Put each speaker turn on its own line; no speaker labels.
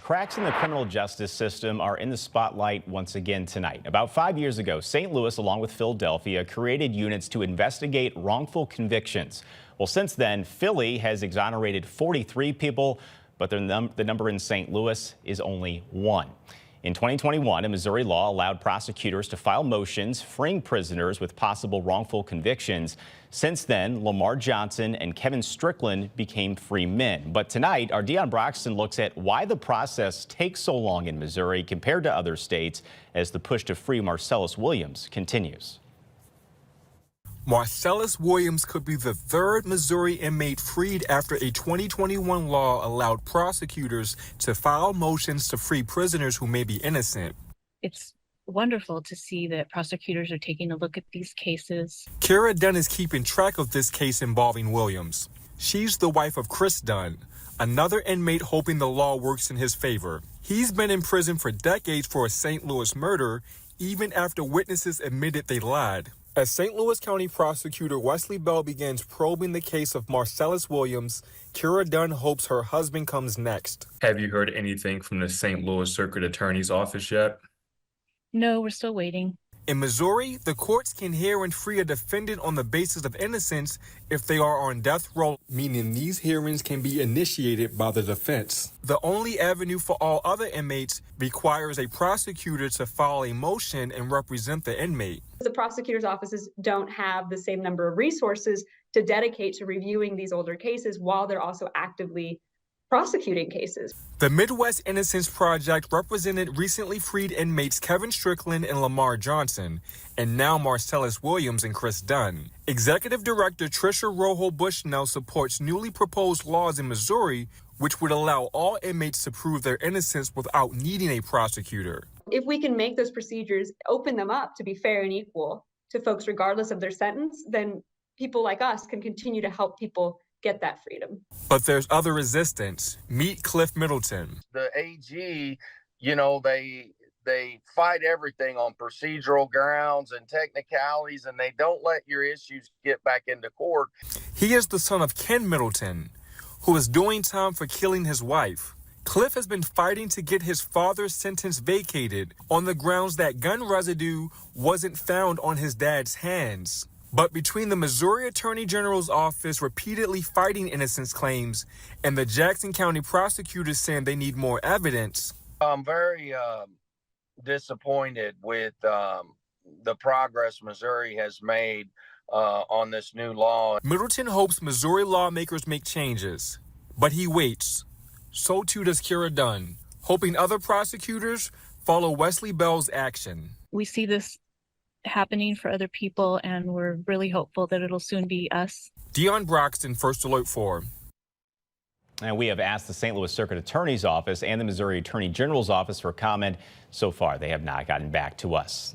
Cracks in the criminal justice system are in the spotlight once again tonight. About 5 years ago, St. Louis, along with Philadelphia, created units to investigate wrongful convictions. Well, since then, Philly has exonerated 43 people, but the number in St. Louis is only 1. In 2021, a Missouri law allowed prosecutors to file motions freeing prisoners with possible wrongful convictions. Since then, Lamar Johnson and Kevin Strickland became free men. But tonight, our Deion Broxton looks at why the process takes so long in Missouri compared to other states as the push to free Marcellus Williams continues.
Marcellus Williams could be the third Missouri inmate freed after a 2021 law allowed prosecutors to file motions to free prisoners who may be innocent.
It's wonderful to see that prosecutors are taking a look at these cases.
Kara Dunn is keeping track of this case involving Williams. She's the wife of Chris Dunn, another inmate hoping the law works in his favor. He's been in prison for decades for a St. Louis murder, even after witnesses admitted they lied. As St. Louis County Prosecutor Wesley Bell begins probing the case of Marcellus Williams, Kara Dunn hopes her husband comes next.
Have you heard anything from the St. Louis Circuit Attorney's Office yet?
No, we're still waiting.
In Missouri, the courts can hear and free a defendant on the basis of innocence if they are on death row, meaning these hearings can be initiated by the defense. The only avenue for all other inmates requires a prosecutor to file a motion and represent the inmate.
The prosecutor's offices don't have the same number of resources to dedicate to reviewing these older cases while they're also actively prosecuting cases.
The Midwest Innocence Project represented recently freed inmates Kevin Strickland and Lamar Johnson, and now Marcellus Williams and Chris Dunn. Executive Director Tricia Rojo Bushnell supports newly proposed laws in Missouri which would allow all inmates to prove their innocence without needing a prosecutor.
If we can make those procedures, open them up to be fair and equal to folks regardless of their sentence, then people like us can continue to help people get that freedom.
But there's other resistance. Meet Cliff Middleton.
The AG, they fight everything on procedural grounds and technicalities, and they don't let your issues get back into court.
He is the son of Ken Middleton, who is doing time for killing his wife. Cliff has been fighting to get his father's sentence vacated on the grounds that gun residue wasn't found on his dad's hands. But between the Missouri Attorney General's office repeatedly fighting innocence claims and the Jackson County prosecutors saying they need more evidence.
I'm very disappointed with the progress Missouri has made on this new law.
Middleton hopes Missouri lawmakers make changes, but he waits. So too does Kara Dunn, hoping other prosecutors follow Wesley Bell's action.
We see this happening for other people, and we're really hopeful that it'll soon be us.
Deion Broxton, First Alert 4.
And we have asked the St. Louis Circuit Attorney's Office and the Missouri Attorney General's Office for comment. So far, they have not gotten back to us.